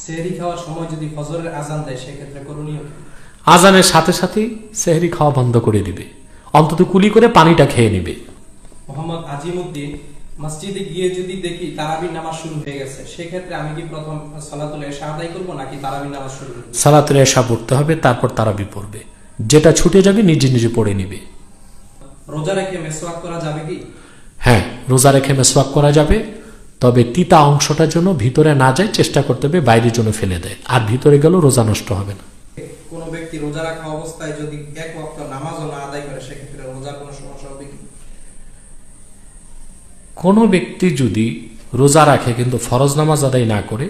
সেহরি খাওয়ার সময় যদি ফজরের আজান দেয় সেক্ষেত্রে করণীয় কি? আজানের সাথে সাথেই সেহরি খাওয়া বন্ধ করে দিবে, অন্তত কুলি করে পানিটা খেয়ে নিবে। মোহাম্মদ আজিমউদ্দিন, মসজিদে গিয়ে যদি দেখি তারাবির নামাজ শুরু হয়ে গেছে, সেক্ষেত্রে আমি কি প্রথম সালাতুল ইশা আদায় করব নাকি তারাবির নামাজ শুরু করব? সালাতুল ইশা পড়তে হবে, তারপর তারাবি পড়বে। যেটা ছুটে যাবে নিজে নিজে পড়ে নিবে। রোজা রেখে মেসওয়াক করা যাবে কি? হ্যাঁ, রোজা রেখে মেসওয়াক করা যাবে, তবে তিতা অংশটার জন্য ভিতরে না যায় চেষ্টা করতে হবে বাইরের জন্য ফেলে দেয়, আর ভিতরে গেলেও রোজা নষ্ট হবে না। কোন ব্যক্তি রোজা রাখা অবস্থায় যদি এক ওয়াক্ত নামাজও না আদায় করে সেক্ষেত্রে রোজার কোনো সমস্যা হবে কি? কোনো ব্যক্তি যদি রোজা রাখে কিন্তু ফরজ নামাজ আদায় না করে,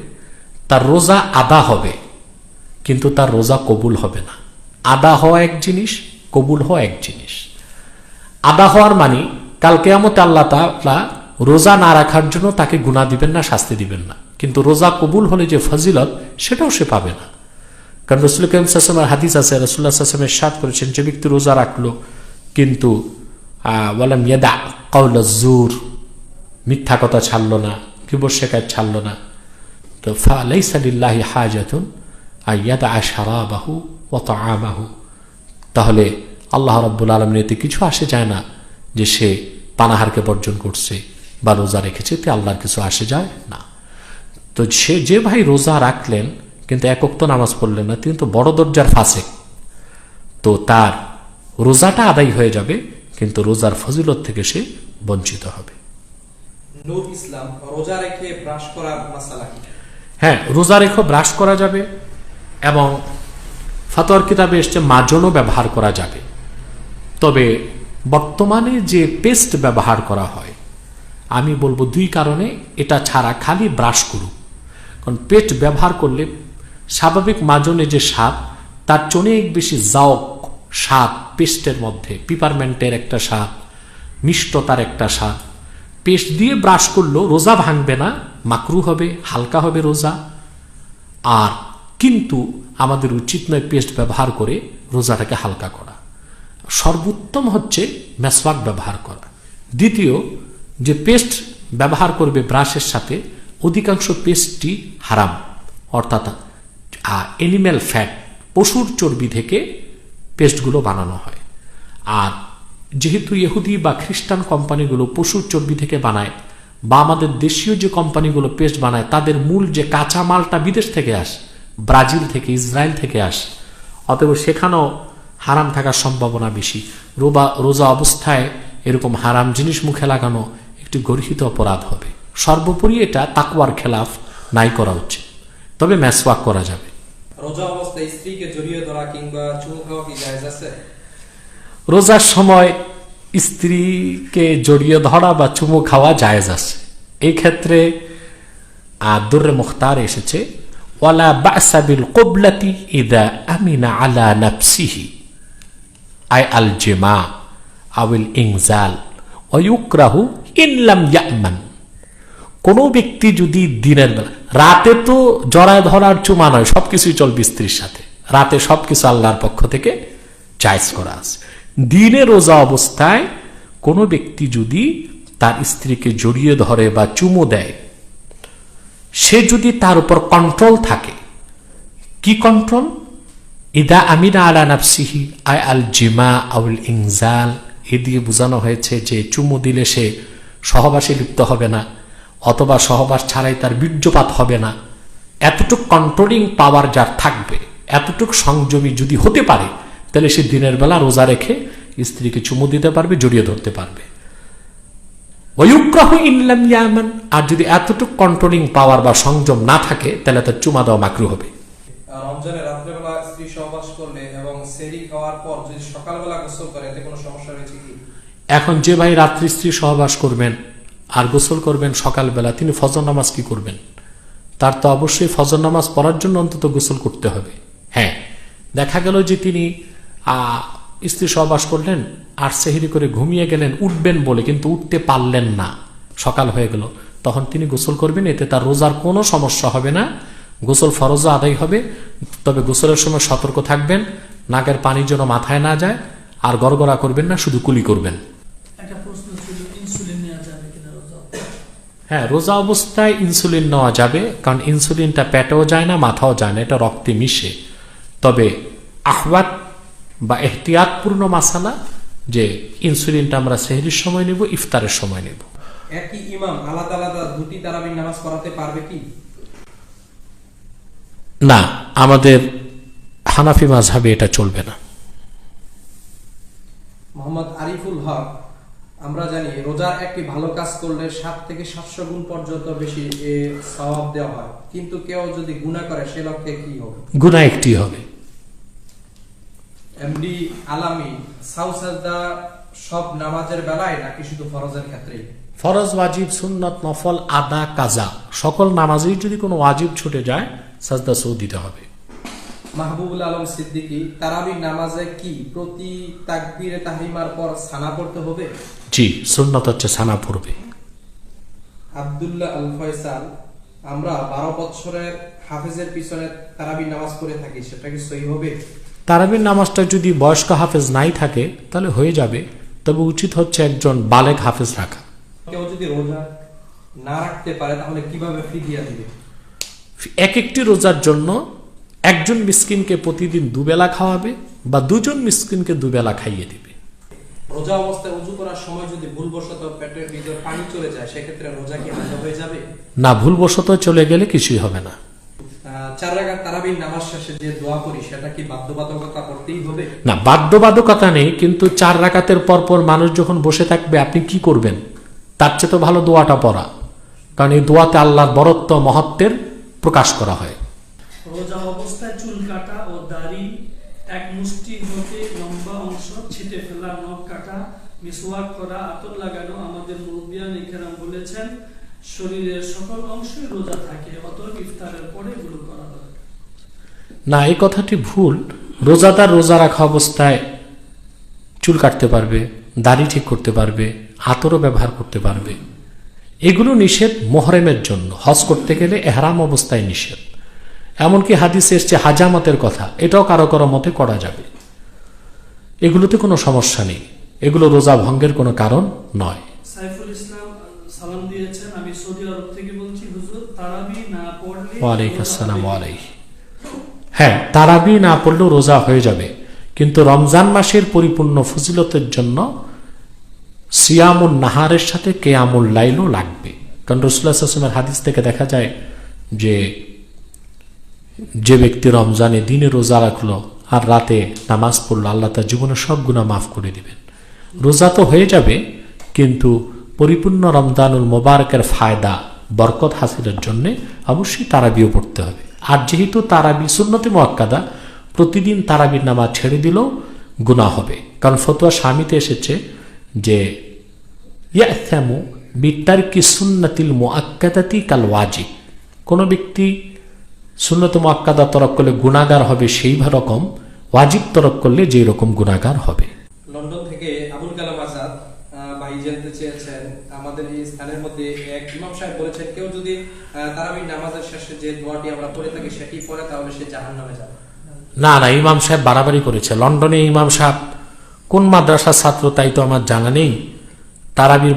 তার রোজা আদা হবে কিন্তু তার রোজা কবুল হবে না। আদা হওয়া এক জিনিস, কবুল হওয়া এক জিনিস। আদা হওয়ার মানে কাল কিয়ামতে আল্লাহ তাআলা রোজা না রাখার জন্য তাকে গুনাহ দিবেন না, শাস্তি দিবেন না, কিন্তু রোজা কবুল হলে যে ফজিলত সেটাও সে পাবে না। কারণ রাসূল কারীম সাল্লাল্লাহু আলাইহি ওয়াসাল্লামের হাদিস আছে, রাসূলুল্লাহ সাল্লাল্লাহু আলাইহি ওয়াসাল্লাম ইরশাদ করেছেন, যে ব্যক্তি রোজা রাখলো কিন্তু ওয়ালাম ইয়াদা কাওলাজ জুর, মিথ্যা কথা ছাড়লো না, কিবর শিকায়ত ছাড়লো না, তো ফালাইসা লিল্লাহি হাজাতুন আইয়াদা শারাবাহু ওয়া তাআমাহু, তাহলে আল্লাহ রাব্বুল আলামিনের এতে কিছু আসে যায় না যে সে পানাহারকে বর্জন করছে বা রোজা রেখেছে, এতে আল্লাহর কিছু আসে যায় না। তো সে যে ভাই রোজা রাখলেন কিন্তু এক ওয়াক্ত নামাজ পড়লেন না, তিনি তো বড় দরজার ফাসিক, তো তার রোজাটা আদায় হয়ে যাবে কিন্তু রোজার ফজিলত থেকে সে বঞ্চিত হবে। নূর ইসলাম, রোজা রেখে ব্রাশ করার মাসালা কি? হ্যাঁ, রোজা রেখে ব্রাশ করা যাবে এবং ফাতোয়ার কিতাবে এসছে মাজনও ব্যবহার করা যাবে। তবে বর্তমানে যে পেস্ট ব্যবহার করা হয়, আমি বলবো দুই কারণে এটা ছাড়া খালি ব্রাশ করুক। কারণ পেস্ট ব্যবহার করলে স্বাভাবিক মাজনে যে স্বাদ তার চেয়ে অনেক বেশি জাওক স্বাদ পেস্টের মধ্যে, পিপারমেন্টের একটা স্বাদ, মিষ্টতার একটা স্বাদ। পেস্ট দিয়ে ব্রাশ করলেও রোজা ভাঙবে না, মাকরু হবে, হালকা হবে রোজা। আর কিন্তু আমাদের উচিত নয় পেস্ট ব্যবহার করে রোজাটাকে হালকা করা। সর্বোত্তম হচ্ছে মেসওয়াক ব্যবহার করা। দ্বিতীয়, যে পেস্ট ব্যবহার করবে ব্রাশের সাথে, অধিকাংশ পেস্টটি হারাম, অর্থাৎ অ্যানিম্যাল ফ্যাট, পশুর চর্বি থেকে পেস্টগুলো বানানো হয়। আর যেহেতু ইহুদি বা খ্রিস্টান কোম্পানিগুলো পশুর চর্বি থেকে বানায়, বা আমাদের দেশীয় যে কোম্পানিগুলো পেস্ট বানায় তাদের মূল যে কাঁচা মালটা বিদেশ থেকে আসে, ব্রাজিল থেকে, ইসরায়েল থেকে আসে, অতএব সেখানেও হারাম থাকার সম্ভাবনা বেশি। রোজা অবস্থায় এরকম হারাম জিনিস মুখে লাগানো একটি গর্হিত অপরাধ হবে। সর্বোপরি এটা তাকওয়ার খেলাফ, নাই করা উচিত। তবে মেসওয়াক করা যাবে। রোজা অবস্থায় স্ত্রীকে জড়িয়ে ধরা কিংবা চুমু খাওয়া কি জায়েজ আছে? রোজার সময় স্ত্রীকে জড়িয়ে ধরা বা চুমু খাওয়া জায়েজ আছে। এই ক্ষেত্রে দুররে মুখতার এসেছে, ওয়ালা বা'সা বিল কুবলাতি ইযা আমিনা আলা নাফসিহি আই আল জিমা আউল ইনজাল ওয়া ইউকরাহু ইন লাম ইয়ামান। কোন ব্যক্তি যদি দিনের বেলা, রাতে তো জড়ায় ধরার চুমা নয়, সবকিছুই চলবে স্ত্রীর সাথে, রাতে সবকিছু আল্লাহর পক্ষ থেকে জায়েজ করা আছে। দিনে রোজা অবস্থায় কোনো ব্যক্তি যদি তার স্ত্রীকে জড়িয়ে ধরে বা চুমু দেয়, সে যদি তার উপর কন্ট্রোল থাকে, কি কন্ট্রোল? ইদা আমিনা আলা নাফসিহি আই আল জিমা আউল ইনজাল, এ দিয়ে বোঝানো হয়েছে যে চুমু দিলে সে সহবাসে লিপ্ত হবে না, অথবা সহবাস ছাড়াই তার বীর্যপাত হবে না। এতটুক কন্ট্রোলিং পাওয়ার যার থাকবে, এতটুক সংযমী যদি হতে পারে, তাহলে সে দিনের বেলা রোজা রেখে স্ত্রীকে চুমু দিতে পারবে, জড়িয়ে ধরতে পারবে। ওয়ায়ুকরাহু ইন লাম ইয়ামান, আর যদি এতটুক কন্ট্রোলিং পাওয়ার বা সংযম না থাকে তাহলে তার চুমা দেওয়া মাকরু হবে। রমজানে রাত্রেবেলা স্ত্রী সহবাস করলে এবং সেহরি খাওয়ার পর যদি সকালবেলা গোসল করে এতে কোনো সমস্যা রয়েছে কি? এখন যে ভাই রাত্রি স্ত্রী সহবাস করবেন আর গোসল করবেন সকালবেলা, তিনি ফজর নামাজ কি করবেন? তার তো অবশ্যই ফজর নামাজ পড়ার জন্য অন্তত গোসল করতে হবে। হ্যাঁ, দেখা গেল যে তিনি স্ত্রী সহবাস করলেন আর সেহরি করে ঘুমিয়ে গেলেন উঠবেন বলে, কিন্তু উঠতে পারলেন না, সকাল হয়ে গেল, তখন তিনি গোসল করবেন, এতে তার রোজার কোনো সমস্যা হবে না, গোসল ফরজ আদায় হবে। তবে গোসলের সময় সতর্ক থাকবেন, নাকের পানি যেন মাথায় না যায়, আর গড়গড়া করবেন না, শুধু কুলি করবেন। একটা প্রশ্ন ছিল, ইনসুলিন নেওয়া যাবে কিনা রোজা? হ্যাঁ, রোজা অবস্থায় ইনসুলিন নেওয়া যাবে, কারণ ইনসুলিনটা পেটেও যায় না, মাথাও যায় না, এটা রক্তে মিশে। তবে আহওয়াত বা এহতিয়াতপূর্ণ মাসালা যে ইনসুলিনটা আমরা সেহরির সময় নেব, ইফতারের সময় নেব। একই ইমাম আলাদা আলাদা দুটি তারাবির নামাজ পড়াতে পারবে কি? না, আমাদের হানাফি মাযহাবে এটা চলবে না। মোহাম্মদ আরিফুল হক, আমরা জানি রোজার একটি ভালো কাজ করলে 7 থেকে 700 গুণ পর্যন্ত বেশি সওয়াব দেওয়া হয়, কিন্তু কেউ যদি গুনাহ করে সে লক্ষ্যে কি হবে? গুনাহ একটি হবে। এমডি আলামি, সাউসাজদা সব নামাজের বেলায় নাকি শুধু ফরজের ক্ষেত্রেই? ফরজ, ওয়াজিব, সুন্নত, নফল, আদা, কাজা সকল নামাজেই যদি কোনো ওয়াজিব ছুটে যায় সাজদা সৌ দিতে হবে। মাহবুবুল আলম সিদ্দিকী, তারাবির নামাজে কি প্রতি তাকবীরে তাহরিমার পর সানা পড়তে হবে? জি, সুন্নত হচ্ছে সানা পড়বে। আব্দুল্লাহ আল ফয়সাল, আমরা 12 বছরের হাফেজের পিছনে তারাবির নামাজ পড়ে থাকি, সেটা কি সহি হবে? তারাবির নামাজটা যদি বয়স্ক হাফেজ নাই থাকে তাহলে হয়ে যাবে, তবে উচিত হচ্ছে একজন বালেগ হাফেজ রাখা। কেউ যদি রোজা না রাখতে পারে তাহলে কিভাবে ফিদিয়া দিবে? এক একটি রোজার জন্য একজন মিসকিনকে প্রতিদিন দুবেলা খাওয়াবে বা দুজন মিসকিনকে দুবেলা খাইয়ে দিবে। রোজা অবস্থায় ওযু করার সময় যদি ভুলবশত পেটের ভিতর পানি চলে যায় সেক্ষেত্রে রোজা কি বন্ধ হয়ে যাবে? না, ভুলবশত চলে গেলে কিছুই হবে না। 4 রাকাত তারাবির নামাজ শেষে যে দোয়া করি সেটা কি বাধ্যবাধকতা করতেই হবে? না, বাধ্যবাধকতা নেই, কিন্তু 4 রাকাতের পর মানুষ যখন বসে থাকবে আপনি কি করবেন? তার চেয়ে তো ভালো দোয়াটা পড়া, কারণ এই দোয়াতে আল্লাহর বরত্ব মহত্বের প্রকাশ করা হয়। রোজা অবস্থায় চুল কাটা ও দাড়ি এক মুষ্টি হতে লম্বা অংশ ছিটে ফেলা, নখ কাটা, মিসওয়াক করা, আতর লাগানো আমাদের মুরব্বিয়ান ইকরাম বলেছেন শরীরের সকল অংশই রোজা থাকে, অতএব ইফতারের পরে এগুলো করা দরকার। না, এই কথাটি ভুল। রোজাদার রোজা রাখা অবস্থায় চুল কাটতে পারবে, দাড়ি ঠিক করতে পারবে, আতরও ব্যবহার করতে পারবে। এগুলো নিষেধ মুহরিমের জন্য, হজ করতে গেলে এহরাম অবস্থায় নিষেধ। এমনকি হাদিসে এসছে হাজামতের কথা, এটাও কারো কারো মতে করা যাবে। এগুলোতে কোনো সমস্যা নেই, এগুলো রোজা ভঙ্গের কোনো কারণ নয়। সাইফুল ইসলাম সালাম দিয়েছেন, আমি সৌদি আরব থেকে বলছি, হুজুর তারাবি না পড়লে ওয়ালাইকুম আসসালাম। হ্যাঁ, তারাবি না পড়লেও রোজা হয়ে যাবে, কিন্তু রমজান মাসের পরিপূর্ণ ফজিলতের জন্য সিয়ামুন নাহারের সাথে কেয়ামুল লাইলও লাগবে। কারণ রাসূলুল্লাহ সাল্লাল্লাহু আলাইহি ওয়াসাল্লামের হাদিস থেকে দেখা যায় যে ব্যক্তি রমজানে দিনে রোজা রাখলো আর রাতে নামাজ পড়লো, আল্লাহ তার জীবনের সব গুনাহ মাফ করে দিবেন। রোজা তো হয়ে যাবে, কিন্তু পরিপূর্ণ রমজানুল মোবারকের ফায়দা বরকত হাসিলের জন্য অবশ্যই তারাবিও পড়তে হবে। আর যেহেতু তারাবি সুন্নতে মুআক্কাদা, প্রতিদিন তারাবির নামাজ ছেড়ে দিলেও গুনাহ হবে। কারণ ফতোয়া স্বামীতে এসেছে যে ইয়াথামু বিতারকি সুন্নাতিল মুআক্কাদাতি কাল ওয়াজিব, কোন ব্যক্তি সুন্নত মুআক্কাদা তরক করলে গুনাহগার হবে সেই রকম ওয়াজিব তরক করলে যেই রকম গুনাহগার হবে। লন্ডন থেকে আবুল কালাম আজাদ ভাই জানতে চেয়েছেন, আমাদের এই স্থানের মধ্যে এক ইমাম সাহেব বলেছেন কেউ যদি তারাবির নামাজের শেষে যে দোয়াটি আমরা পড়ে থাকি সেটি পড়ে তাহলে সে জাহান্নামে যাবে। না না, ইমাম সাহেব বাড়াবাড়ি করেছে। লন্ডনে ইমাম সাহেব কোন মাদ্রাসার ছাত্র তাই তো আমার জানা নেই। তারাবির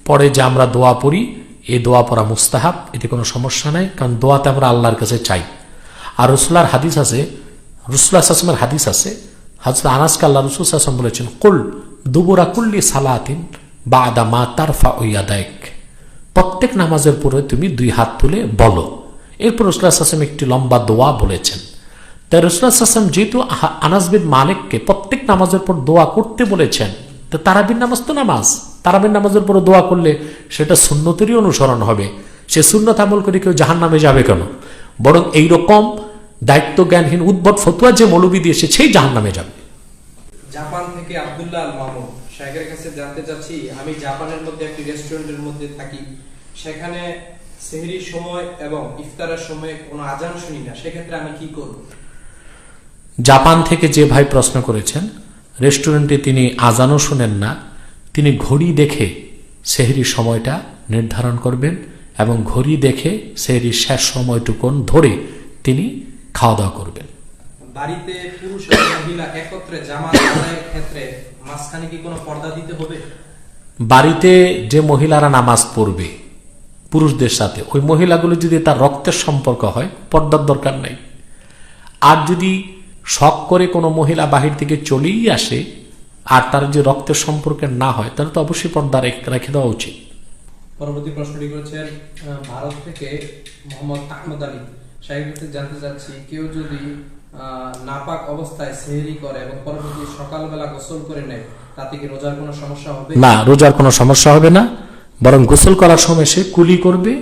পরে যে আমরা দোয়া পড়ি, এই দোয়া পড়া মুস্তাহাব, এতে কোনো সমস্যা নাই, কারণ দোয়াতে আমরা আল্লাহর কাছে চাই। আর রাসূলুল্লাহর হাদিস আছে, রাসূলুল্লাহ সাল্লাল্লাহু আলাইহি ওয়াসাল্লামের হাদিস আছে, হযরত আনাসকে আল্লাহ রাসূল সাল্লাল্লাহু আলাইহি ওয়াসাল্লাম বলেছেন, কুল দুবুরা কুল্লি সালাতিন বাদা মা তারফাউ ইয়াদাইক, প্রত্যেক নামাজের পরে তুমি 2 হাত তুলে বলো। এরপর রাসূলুল্লাহ সাল্লাল্লাহু আলাইহি ওয়াসাল্লাম একটি লম্বা দোয়া বলেছেন। তাই রাসূলুল্লাহ সাল্লাল্লাহু আলাইহি ওয়াসাল্লাম যেহেতু আনাস বিন মালিককে প্রত্যেক নামাজের পর দোয়া করতে বলেছেন, তো তারাবির নামাজ তো নামাজ, তারাবির নামাজের পর দোয়া করলে সেটা সুন্নতেরই অনুসরণ হবে। সে সুন্নত আমল করে কেউ জাহান্নামে যাবে কেন? বরং এইরকম দায়িত্ব জ্ঞানহীন উদ্ভট ফতোয়া যে মৌলবি দিয়েছে সেই জাহান্নামে যাবে। জাপান থেকে আব্দুল্লাহ আল মামুন শাইখের কাছে জানতে চাচ্ছি, আমি জাপানের মধ্যে একটি রেস্টুরেন্টের মধ্যে থাকি, সেখানে সেহরির সময় এবং ইফতারের সময় কোনো আজান শুনি না, সেক্ষেত্রে আমি কি করব? জাপান থেকে যে ভাই প্রশ্ন করেছেন, রেস্টুরেন্টে তিনি আজানও শুনেন না, তিনি ঘড়ি দেখে সেহরির সময়টা নির্ধারণ করবেন এবং ঘড়ি দেখে সেহরির শেষ সময়টুকুন ধরে তিনি খাওয়া দাওয়া করবেন। বাড়িতে পুরুষ এবং মহিলা একত্রে জামাত আদায়ের ক্ষেত্রে মাঝখানে কি কোনো পর্দা দিতে হবে? বাড়িতে যে মহিলারা নামাজ পড়বে, পুরুষদের সাথে, ওই মহিলাগুলো যদি তার রক্তের সম্পর্ক হয় পর্দার দরকার নাই। আর যদি শখ করে কোনো মহিলা বাহির থেকে চলেই আসে আর তার যে রক্তের সম্পর্কের না হয়, তাহলে তো অবশ্যই পর্দা রেখে দেওয়া উচিত। পরবর্তী প্রশ্নটি করেছেন ভারত থেকে মোহাম্মদ আহমদ আলী। সাহেবের কাছে জানতে চাচ্ছি, কেউ যদি নাপাক অবস্থায় সেহরি করে এবং পরবর্তী সকালবেলা গোসল করে নেয়, তাতে কি রোজার কোনো সমস্যা হবে? না, রোজার কোনো সমস্যা হবে না, বরং গোসল করার সময় সে কুলি করবে,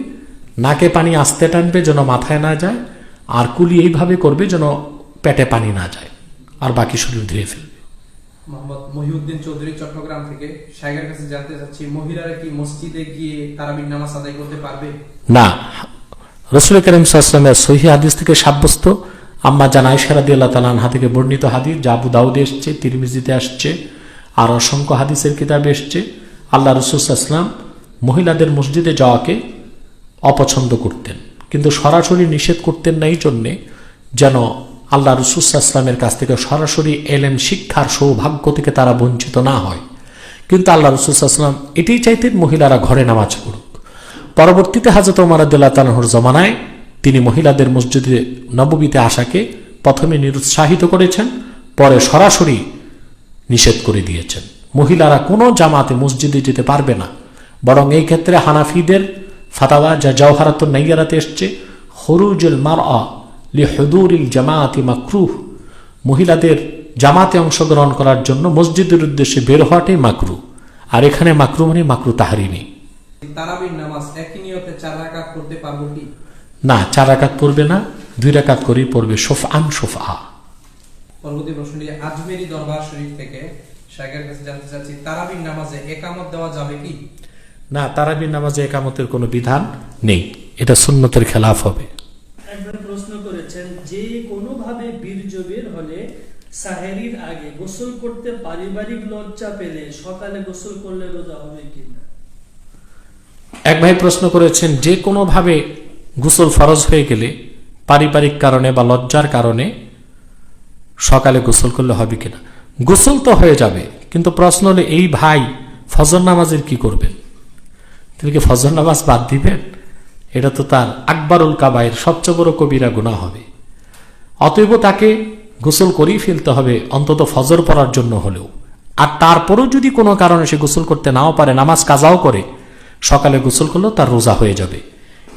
নাকে পানি আস্তে টানবে যেন মাথায় না যায়, আর কুলি এইভাবে করবে যেন পেটে পানি না যায়, আর বাকি শরীর ধুয়ে ফেলবে। মোহাম্মদ মহিউদ্দিন চৌধুরী চট্টগ্রাম থেকে। সাহেবের কাছে জানতে চাচ্ছি, মহিলারা কি মসজিদে গিয়ে তারাবির নামাজ আদায় করতে পারবে? না, রাসূল করিম সাল্লাল্লাহু আলাইহি ওয়াসাল্লামের সহিহ হাদিস থেকে সাব্যস্ত, আম্মা জান আয়েশা রাদিয়াল্লাহু তাআলা আনহা থেকে বর্ণিত হাদিস, যা আবু দাউদে এসেছে, তিরমিজিতে আসছে, আর অসংখ্য হাদিসের কিতাবে এসছে, আল্লাহ রাসূল সাল্লাল্লাহু আলাইহি ওয়াসাল্লাম মহিলাদের মসজিদে যাওয়াকে অপছন্দ করতেন, কিন্তু সরাসরি নিষেধ করতেন না, এই জন্যে যেন আল্লাহ রাসূল সাল্লাল্লাহু আলাইহি ওয়াসাল্লামের কাছ থেকে সরাসরি এলেম শিক্ষার সৌভাগ্য থেকে তারা বঞ্চিত না হয়। কিন্তু আল্লাহ রাসূল সাল্লাল্লাহু আলাইহি ওয়াসাল্লাম এটাই চাইতেন মহিলারা ঘরে নামাজ পড়ুক। পরবর্তীতে হযরত ওমর রাদিয়াল্লাহু তাআলা আনহুর জমানায় তিনি মহিলাদের মসজিদে নববীতে আসাকে প্রথমে নিরুৎসাহিত করেছেন, পরে সরাসরি নিষেধ করে দিয়েছেন। মহিলারা কোনো জামাতে মসজিদে যেতে পারবে না, বরং এই ক্ষেত্রে হানাফিদের ফাতাওয়া, যা জাওহারাতুন নাইয়ারাতে এসছে, খুরুজুল মারআ লিহুদুরিল জামাআতি মাকরুহ, মহিলাদের জামাতে অংশগ্রহণ করার জন্য মসজিদের উদ্দেশ্যে বের হওয়াটাই মাকরুহ। আর এখানে মাকরুহ মানে মাকরুহ তাহরিমি। তারাবির নামাজ একই নিয়তে 4 রাকাত পড়তে পারবো কি? না, 4 রাকাত পড়বে না, 2 রাকাত করেই পড়বে, শফআন শফআ। পরবর্তী প্রশ্নটি আজমেরি দরবার শরীফ থেকে। শাইখের কাছে জানতে চাচ্ছি, তারাবির নামাজে একামত দেওয়া যাবে কি? না, তারাবির নামাজে একামতের কোনো বিধান নেই, এটা সুন্নতের খেলাফ হবে। একজন প্রশ্ন করেছেন, যে কোনোভাবে বীর্য বের হলে সাহেরির আগে গোসল করতে পারিবারিক লজ্জা পেলে সকালে গোসল করলে রোজা হবে কিনা? এক ভাই প্রশ্ন করেছেন, যে কোনোভাবে গোসল ফরজ হয়ে গেলে পারিবারিক কারণে বা লজ্জার কারণে সকালে গোসল করলে হবে কিনা। গোসল তো হয়ে যাবে, কিন্তু প্রশ্ন হলো এই ভাই ফজর নামাজের কি করবেন? তিনি কি ফজর নামাজ বাদ দিবেন? এটা তো তার আকবরুল কাবায়ের, সবচেয়ে বড় কবিরা গুনাহ হবে। অতএব তাকে গোসল করেই ফেলতে হবে, অন্তত ফজর পড়ার জন্য হলেও। আর তারপরেও যদি কোনো কারণে সে গোসল করতে নাও পারে, নামাজ কাজাও করে, সকালে গোসল করলেও তার রোজা হয়ে যাবে,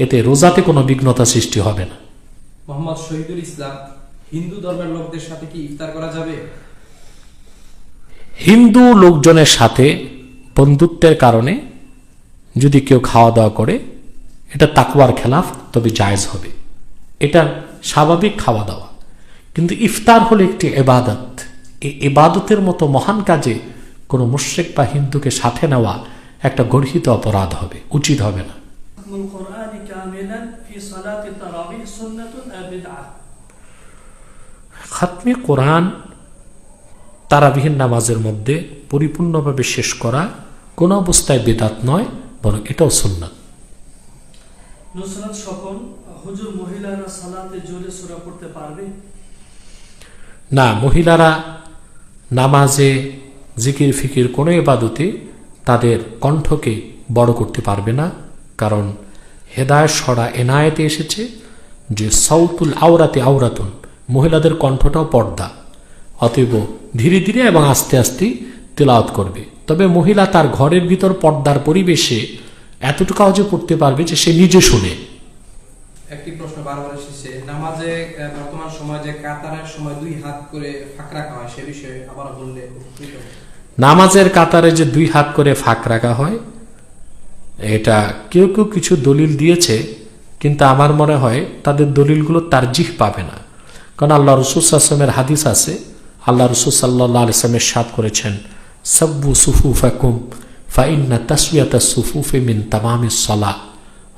এতে রোজাতে কোনো বিঘ্নতা সৃষ্টি হবে না। মোহাম্মদ শহীদুল ইসলাম, হিন্দু ধর্মের লোকদের সাথে কি ইফতার করা যাবে? হিন্দু লোকজনের সাথে বন্ধুত্বের কারণে যদি কেউ খাওয়া দাওয়া করে, এটা তাকওয়ার খেলাফ, তবে জায়েজ হবে, এটা স্বাভাবিক খাওয়া দাওয়া। কিন্তু ইফতার হলো একটি ইবাদত, এই ইবাদতের মতো মহান কাজে কোনো মুশরিক বা হিন্দুকে সাথে নেওয়া একটা গর্হিত অপরাধ হবে, উচিত হবে না। খাতমে কোরআন তারাবিহীন নামাজের মধ্যে পরিপূর্ণভাবে শেষ করা কোন অবস্থায় বিদআত নয়, বরং এটাও সুন্নাত। নুসরাত স্বপন, হুজুর মহিলারা সালাতে জোরে সূরা পড়তে পারবে? না, মহিলারা নামাজে, জিকির ফিকির কোনো ইবাদতে তাদের কণ্ঠকে বড় করতে পারবে না, কারণ হেদায়েত সরা এনায়েতে এসেছে যে সাউতুল আওরাতে আওরাতুন, মহিলাদের কণ্ঠটাও পর্দা। অতএব ধীরে ধীরে এবং আস্তে আস্তে তেলাওয়াত করবে, তবে মহিলা তার ঘরের ভিতর পর্দার পরিবেশে এতটুকু আওয়াজে পড়তে পারবে যে সে নিজে শুনে। একটি প্রশ্ন বারবার এসেছে, নামাজে বর্তমান সময় যে কাতারের সময় 2 হাত করে ফাঁক রাখা হয়, সে বিষয়ে আবার বললে। নামাজের কাতারে যে 2 হাত করে ফাঁক রাখা হয়, এটা কেউ কেউ কিছু দলিল দিয়েছে, কিন্তু আমার মনে হয় তাদের দলিলগুলো তারজিহ পাবে না। কারণ আল্লাহ রাসূল সাল্লাল্লাহু আলাইহি ওয়াসাল্লামের হাদিস আছে, আল্লাহ রাসূল সাল্লাল্লাহু আলাইহি ওয়াসাল্লাম ইরশাদ করেছেন, সাব্বু সুফুফাকুম ফাইন্না তাসওয়াতাস সুফুফি মিন তামামিস সালাহ।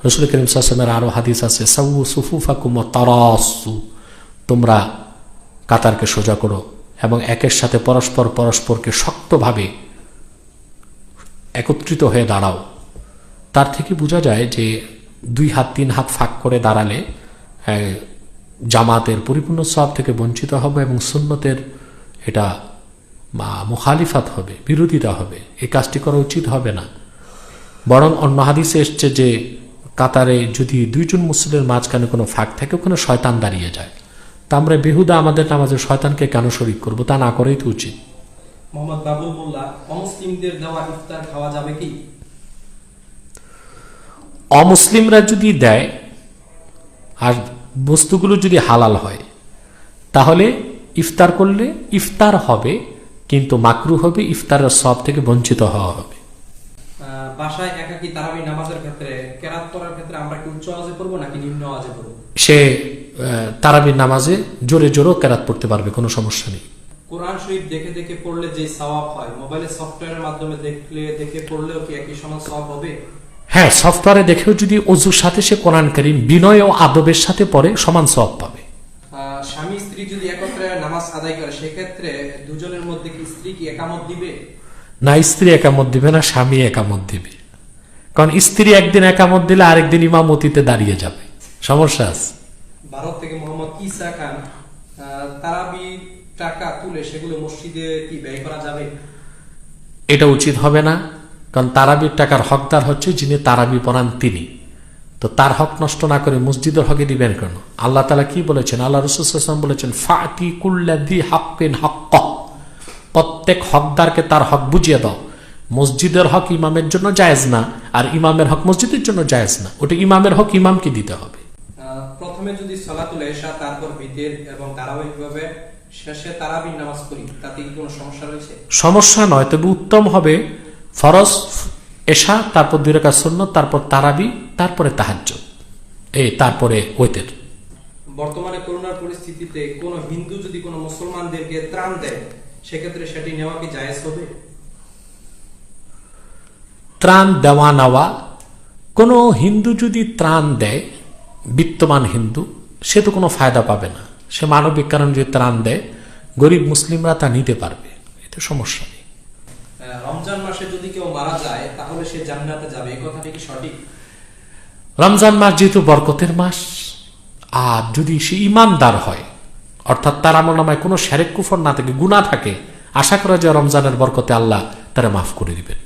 রাসূল করিম সাল্লাল্লাহু আলাইহি ওয়াসাল্লামের আরো হাদিস আছে, সাব্বু সুফুফাকুম ওয়া তারাসু, তোমরা কাতারকে সোজা করো এবং একের সাথে পরস্পরকে শক্তভাবে একত্রিত হয়ে দাঁড়াও। তার থেকে বোঝা যায় যে 2 হাত 3 হাত ফাঁক করে দাঁড়ালে জামাতের পরিপূর্ণ সওয়াব থেকে বঞ্চিত হবে এবং সুন্নতের এটা মুখালিফাত হবে, বিরোধিতা হবে। এই কাজটি করা উচিত হবে না। বরং অন্য হাদিসে এসছে যে কাতারে যদি দুইজন মুসল্লির মাঝখানে কোনো ফাঁক থাকে, ওখানে শয়তান দাঁড়িয়ে যায়। তা আমরা বেহুদা আমাদের নামাজে শয়তানকে কেন শরীক করব? তা না করেই তো উচিত। মোহাম্মদ বাবুল মোল্লা, অমুসলিমদের দেওয়া ইফতার খাওয়া যাবে কি? অমুসলিমরা যদি দেয় আর বস্তুগুলো যদি হালাল হয়, তাহলে ইফতার করলে ইফতার হবে, কিন্তু মাকরু হবে, ইফতারের সব থেকে বঞ্চিত হওয়া হবে। বাসায় একাকী তারাবি নামাজের ক্ষেত্রে কেরাত করার ক্ষেত্রে আমরা কি উচ্চ আওয়াজে পড়বো নাকি নিম্ন আওয়াজে পড়বো? সে তারাবির নামাজে জোরে জোরেও কেরাত পড়তে পারবে, কোনো সমস্যা নেই। কোরআন শরীফ দেখে দেখে পড়লে যে সওয়াব হয়, মোবাইলের সফটওয়্যারের মাধ্যমে দেখে পড়লেও কি একই সমান সওয়াব হবে? হ্যাঁ, সফটওয়্যারে দেখেও যদি অজুর সাথে সে কোরআন কারীম বিনয় ও আদবের সাথে পড়ে, সমান সওয়াব পাবে। স্বামী স্ত্রী যদি একত্রে নামাজ আদায় করে, সেক্ষেত্রে দুজনের মধ্যে কি স্ত্রী কি একামত দিবে? না, স্ত্রী একামত দিবে না, স্বামী একামত দিবে। কারণ স্ত্রী একদিন একামত দিলে আরেকদিন ইমামতিতে দাঁড়িয়ে যাবে, সমস্যা আছে। ভারত থেকে মোহাম্মদ ইসা খান, তারাবি টাকা তুলে সেগুলো মসজিদে কি ব্যয় করা যাবে? এটা উচিত হবে না, কারণ তারাবির টাকার হকদার হচ্ছে যিনি তারাবি পড়ান তিনি। তো তার হক নষ্ট না করে মসজিদের হকে দিবেন কেন? আল্লাহ তাআলা কি বলেছেন? আল্লাহ রাসূল সাল্লাল্লাহু আলাইহি ওয়াসাল্লাম বলেছেন, ফাতি কুল্লাযী হাক্কিন হাক্কা, প্রত্যেক হকদারকে তার হক বুঝিয়ে দাও। মসজিদের হক ইমামের জন্য জায়েজ না, আর ইমামের হক মসজিদের জন্য জায়েজ না। ওটা ইমামের হক ইমামকে দিতে হবে। প্রথমে যদি সালাতুল ইশা, তারপর বিতের এবং ধারাবাহিকভাবে শেষে তারাবি নামাজ পড়ি, তাতে কি কোনো সমস্যা রয়েছে? সমস্যা নয়, তবে উত্তম হবে ফরজ এশা, তারপর 2 রাকাত সুন্নাত, তারপর তারাবি, তারপরে তাহাজ্জুদ, তারপরে ওয়েতের। বর্তমানে করোনার পরিস্থিতিতে কোন হিন্দু যদি কোনো মুসলমানদেরকে ত্রাণ দেয়, সেক্ষেত্রে সেটি নেওয়া কি জায়েজ হবে? ত্রাণ দেওয়া নেওয়া, কোনো হিন্দু যদি ত্রাণ দেয়, বিত্তমান হিন্দু, সে তো কোনো ফায়দা পাবে না। সে মানবিক কারণে যদি ত্রাণ দেয়, গরিব মুসলিমরা তা নিতে পারবে, এতে সমস্যা নেই। রমজান মাসে যদি কেউ মারা যায়, তাহলে সে জান্নাতে যাবে, এই কথাটি কি সঠিক? রমজান মাস যেহেতু বরকতের মাস, আর যদি সে ইমানদার হয়, অর্থাৎ তার আমলনামায় কোনো শিরক কুফর না থাকে, গুনাহ থাকে, আশা করা যায় রমজানের বরকতে আল্লাহ তারা মাফ করে দিবেন।